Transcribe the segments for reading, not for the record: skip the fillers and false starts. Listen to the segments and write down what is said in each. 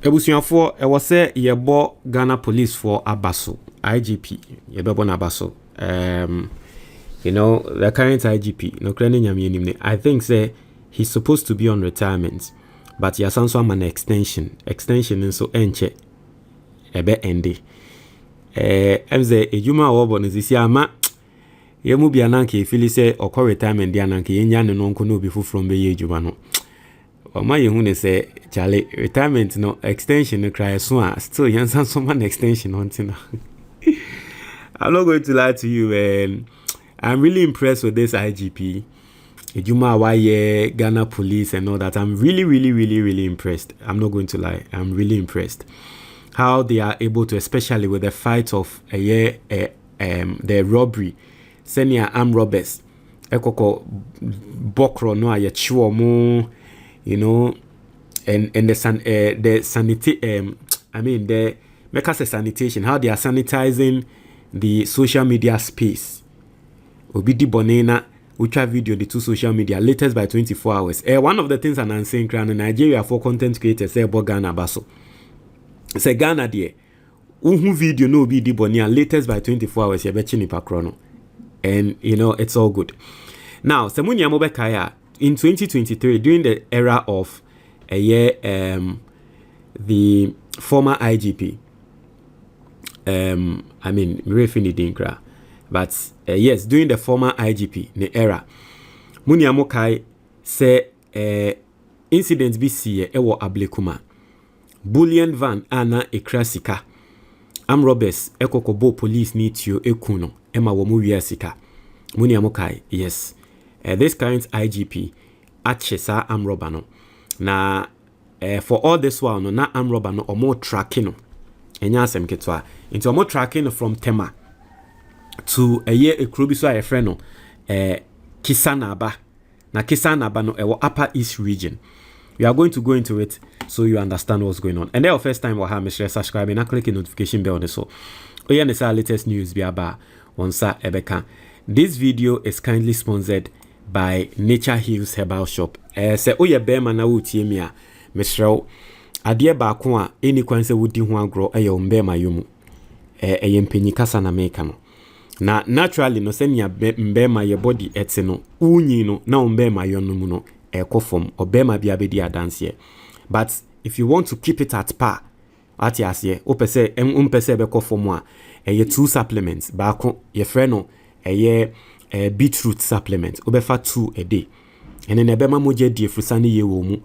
Ebusuafo e was say yebo Ghana police for Abaso IGP yebebo na Abaso. You know, the current IGP no krani nyame anim. I think say he's supposed to be on retirement, but he has also an extension nso enche ebe ende. Emze ejuma obo no sisi ama yemu bia nanke feel say okọ retirement dia nanke yenya ne no nko no bi fufuro be ye ejuma no. Oma yehu ne say Charlie retirement no extension no cry so still yansan so man extension on tina. I'm not going to lie to you, man. I'm really impressed with this IGP. Ejuma Waye, Ghana police and all that. I'm really impressed. I'm not going to lie. I'm really impressed. How they are able to, especially with the fight of the robbery, senior armed robbers. Ekoko Bokro no aye chiwomo, you know, and the make us a sanitation, how they are sanitizing the social media space. Obidi Bonena, ultra video the two social media latest by 24 hours. One of the things I'm saying in Nigeria for content creators say about Ghana Baso. Say Ghana there. Video no be Bonnia latest by 24 hours. Chrono. And you know it's all good. Now, Semunya Mobekaya in 2023 during the era of the former IGP. Mrefini Dinkra. But yes, during the former IGP, the era, Munia Mokai say incidents BC ewo ablekuma. Bullion van ana ekrasika. Am robbers ekokobo police need you ekuno. Ema womu sika. Munia Mokai, yes. This current IGP achesa am robano. Na for all this while no na am robano or more tracking no. Enya asem ketwa. Into more tracking from Tema to a year a krubi so a friend no Kisanaba. Na Kisanaba no upper east region. We are going to go into it so you understand what's going on. And then first time we have Mr. subscribe and click the notification bell on the so. Oh yeah, this our latest news be about onsa ebeka. This video is kindly sponsored by Nature Hills Herbal Shop. Say oh yeah bema na wutie mi a Mr. Adeɛ baako a eni kwan sɛ wodi ho agro ɛyɛ mbɛma yomu ɛyɛ mpanyi kasa na meka no na naturally no sɛ nia mbɛma ye body ete no unyi no na mbɛma yo no mu no ɛkɔfom ɔbɛma bia bedi adanse but if you want to keep it at par ati ase opese mpese ɛbɛkɔfom a ɛyɛ two supplements baako ye frɛ no ɛyɛ beetroot supplement obefa 2 a day and then ɛbɛma mogya die frusane ye wo mu.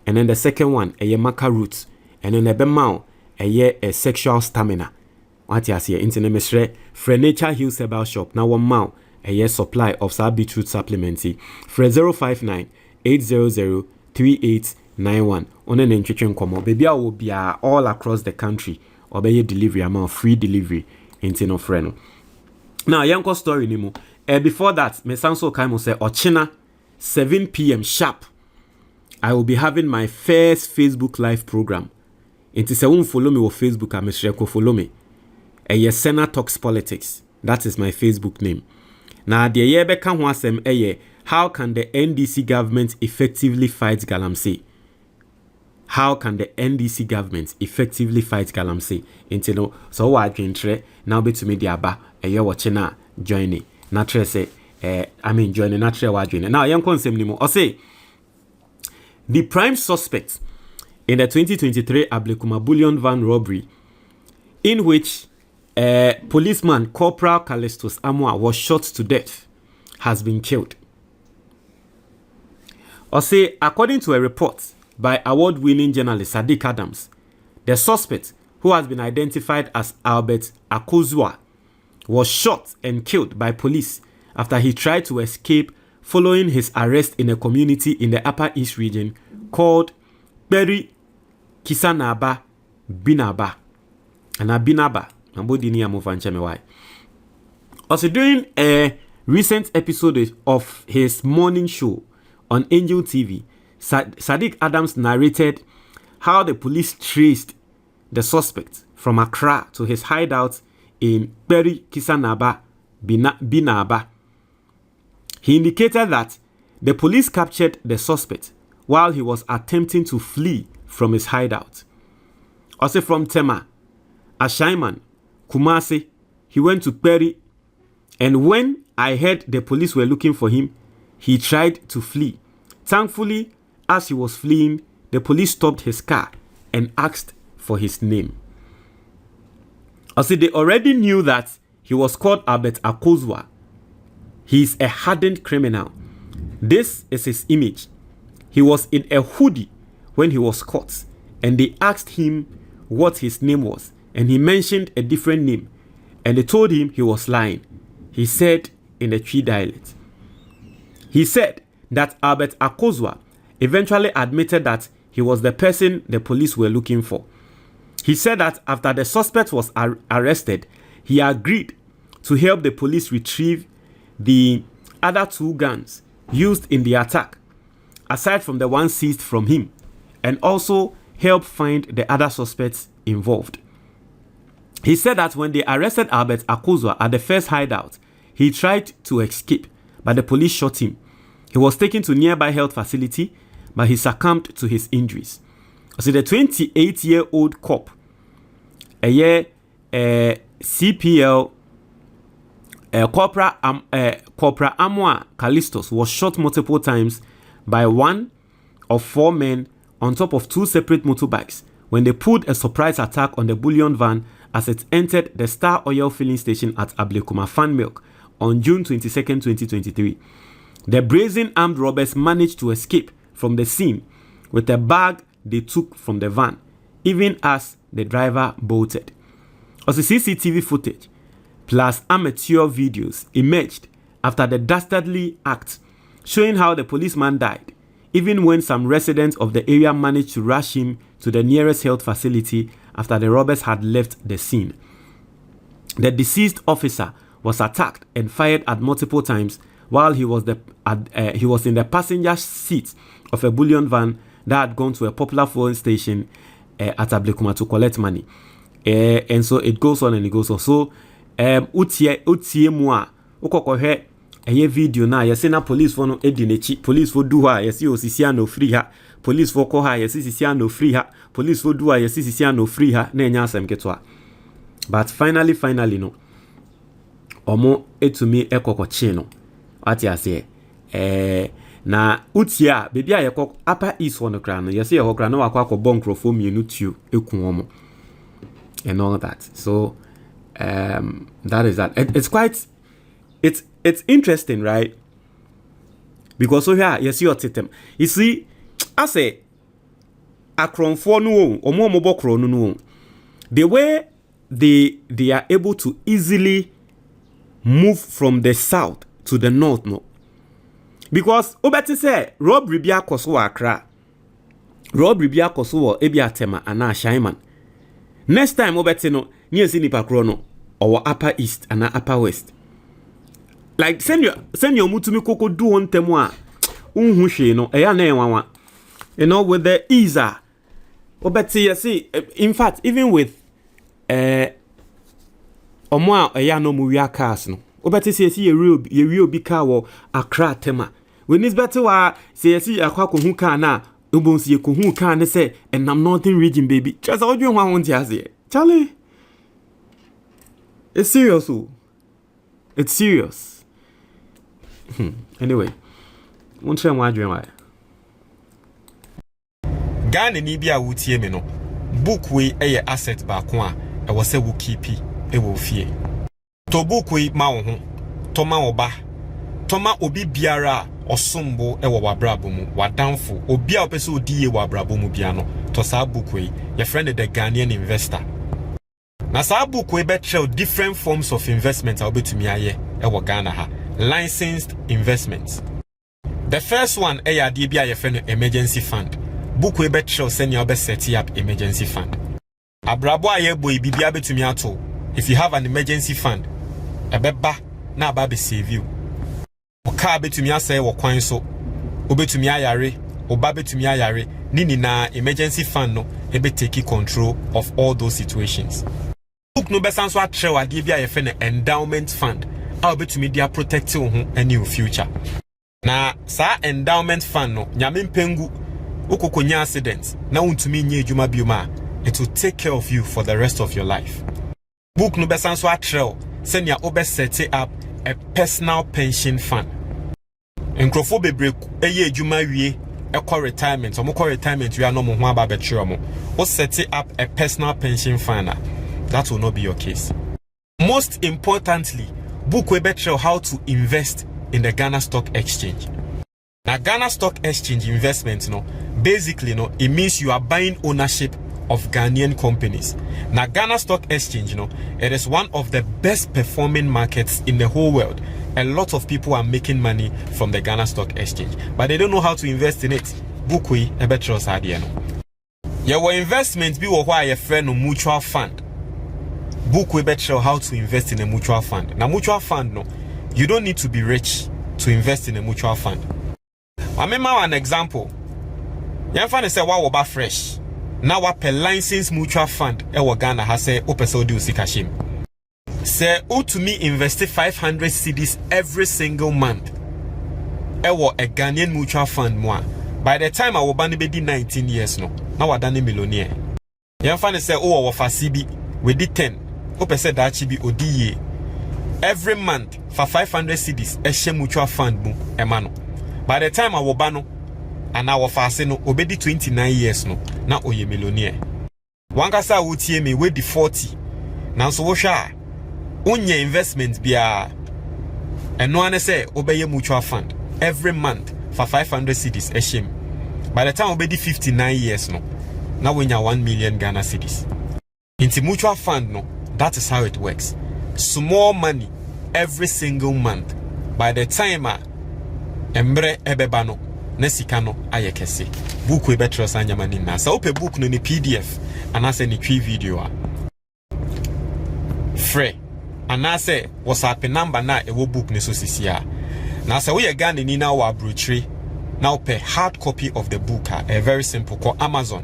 And then the second one, a maca root. And then a bemau, a sexual stamina. What you see, internet mesre, Nature Hills Herbal Shop. Now one mouth, a year supply of sa beetroot supplements. Fre 059-800-3891. On an nutrition como. Baby, I will be all across the country. Or be delivery amount, free delivery. Into no friend. Now, yanko story nimo. Before that, me sanso kaimo say, Ochina, 7 p.m. sharp. I will be having my first Facebook live program. It is a won't follow me on Facebook. I'm a follow me. A Senna Talks Politics. That is my Facebook name. Now the year become wasem how can the NDC government effectively fight galamsey? How can the NDC government effectively fight galamsey? Until so what can tre now be to me diaba a year watching na joining. Natural say joining natural wa joining. Now young consem nimo or say the prime suspect in the 2023 Ablekuma Bullion van robbery, in which policeman Corporal Callistus Amwa was shot to death, has been killed. Or say, according to a report by award-winning journalist Sadiq Adams, the suspect, who has been identified as Albert Akuzwa, was shot and killed by police after he tried to escape following his arrest in a community in the Upper East region called Beri Kisanaba Binaba. And Binaba. Also, during a recent episode of his morning show on Angel TV, Sadiq Adams narrated how the police traced the suspect from Accra to his hideout in Beri Kisanaba Binaba. He indicated that the police captured the suspect while he was attempting to flee from his hideout. Also from Tema, Ashaiman, Kumasi, he went to Peri, and when I heard the police were looking for him, he tried to flee. Thankfully, as he was fleeing, the police stopped his car and asked for his name. Also, they already knew that he was called Albert Akozua. He is a hardened criminal. This is his image. He was in a hoodie when he was caught, and they asked him what his name was, and he mentioned a different name, and they told him he was lying. He said in a Twi dialect. He said that Albert Akozua eventually admitted that he was the person the police were looking for. He said that after the suspect was arrested, he agreed to help the police retrieve the other 2 guns used in the attack, aside from the one seized from him, and also help find the other suspects involved. He said that when they arrested Albert Akozua at the first hideout, he tried to escape, but the police shot him. He was taken to nearby health facility, but he succumbed to his injuries. So the 28-year-old cop, CPL Corporal Amwa Callistos, was shot multiple times by one of 4 men on top of 2 separate motorbikes when they pulled a surprise attack on the bullion van as it entered the Star Oil filling station at Ablekuma Fan Milk on June 22, 2023. The brazen armed robbers managed to escape from the scene with a bag they took from the van, even as the driver bolted. Also, CCTV footage plus amateur videos emerged after the dastardly act, showing how the policeman died, even when some residents of the area managed to rush him to the nearest health facility after the robbers had left the scene. The deceased officer was attacked and fired at multiple times while he was in the passenger seat of a bullion van that had gone to a popular fuel station at Ablekuma to collect money. And so it goes on and it goes on. So, utie mua ukokohe eye video na yesi na police for no edinechi police for do ha yesi osisia no free ha police for ko ha yesi sisia no free ha police for do ha yesi sisia no free ha na enya asem ketwa. But finally no omo etumi ekokochi no ati ase na utie a bebi a yekọ upper east one kra no yesi yekọ kra no akwa bonkrofo mienu tuo eku omo and all that. So that is that. It's interesting, right? Because so here you see your titem. You see, I say akron for no or more mobile no. The way they are able to easily move from the south to the north, no. Because obeti say robbery bia koso Accra. Robbery bia koso ebia Tema ana Shaiman. Next time obeti no near nipa kro no or upper east and upper west. Like send your mutumi koko do on temwa unhushe no eya na enwawa. You know, with the easer obeti you see, in fact even with omo eya no mu cars no obeti say ye real bi car wo Accra Tema. When this better wa say akwa ko car na ubonsi ye ko car ne say enam northern region baby. Just how you want to say Charlie. It's serious. It's serious. Anyway, one time why dream why. Ghana ni bia wutie me no. Book we eye asset ba ko a e wo se wo keep e wo fie. To book we ma wo ho. To ma wo ba. To ma obi biara osombo e wo wabrabo mu. Wadamfo obi a opese odi ye wabrabo mu bia no. To sa book we your friend the Ghanaian investor. Na sa book we betrel different forms of investment a obetumi aye e wo Ghana ha. Licensed investments. The first one e ya de bia your friend emergency fund. Book we betrel send you set up emergency fund. Abrabo aye boy bibia betumi ato. If you have an emergency fund, ebeba na aba be save you. Oka betumi asay wo kwan so. Obetumi ayare, oba betumi ayare. Nini na emergency fund no ebe take control of all those situations. Book no besan so atre wa de bia ye fe endowment fund. A betumi dia protect wo ho any future. Na sa endowment fund no nyame mpengu okokonya accident na untumi nye adwuma bioma it will take care of you for the rest of your life. Book no besan so atrel send ya obe set up a personal pension fund. Nkrofo bebre eye adwuma wie ekọ retirement omukọ retirement we no mo ho aba betwe mo o set up a personal pension fund. That will not be your case. Most importantly, book we betre how to invest in the Ghana Stock Exchange. Now Ghana Stock Exchange investment basically it means you are buying ownership of Ghanaian companies. Now Ghana Stock Exchange it is one of the best performing markets in the whole world. A lot of people are making money from the Ghana Stock Exchange, but they don't know how to invest in it. Book we a better idea. Your investment be why a friend mutual fund. Book we better how to invest in a mutual fund. Now mutual fund you don't need to be rich to invest in a mutual fund. I remember an example. You find say wa oba fresh. Now what per license mutual fund Ghana has say opese odi usikashim. Say to me invest 500 cedis every single month. A Ghanaian mutual fund moi. By the time I will be 19 years now I done millionaire. You find say wa for CB we did 10. Opese that chibi odi every month for 500 cedis a mutual fund boom emano. By the time I will bano and now fast no obedi 29 years no na oye millionaire. One kasa wutie me we di 40. Now so sha unye investment bia and no one say obeye mutual fund every month for 500 cedis a shame. By the time obedi 59 years no now we nya 1 million Ghana cedis. Into mutual fund no, that is how it works. Small money every single month. By the time embre ebebano nesikano ayekese book we better sanya mani na sa ope book no ni PDF anase ni twi video a free anase WhatsApp number na ewo book ni so sisia na sa we Ghana ni na wa brochure na ope hard copy of the book a very simple call Amazon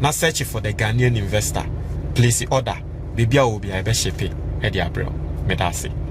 na search for the Ghanaian investor place order bibia obi a be ship e dia bro medase.